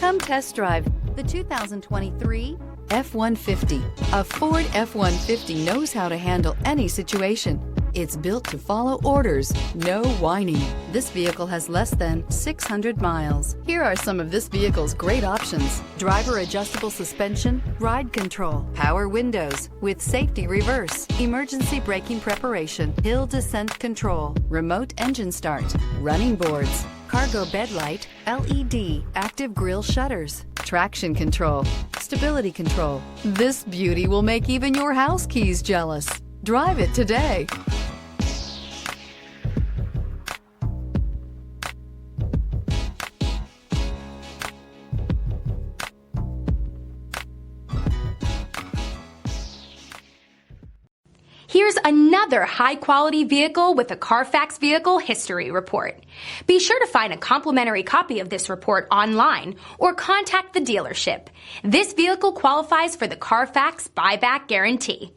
Come test drive the 2023 F-150. A Ford F-150 knows how to handle any situation. It's built to follow orders, no whining. This vehicle has less than 600 miles. Here are some of this vehicle's great options: driver adjustable suspension, ride control, power windows with safety reverse, emergency braking preparation, hill descent control, remote engine start, running boards, cargo bed light, LED, active grille shutters, traction control, stability control. This beauty will make even your house keys jealous. Drive it today. Here's another high-quality vehicle with a Carfax Vehicle History Report. Be sure to find a complimentary copy of this report online or contact the dealership. This vehicle qualifies for the Carfax Buyback Guarantee.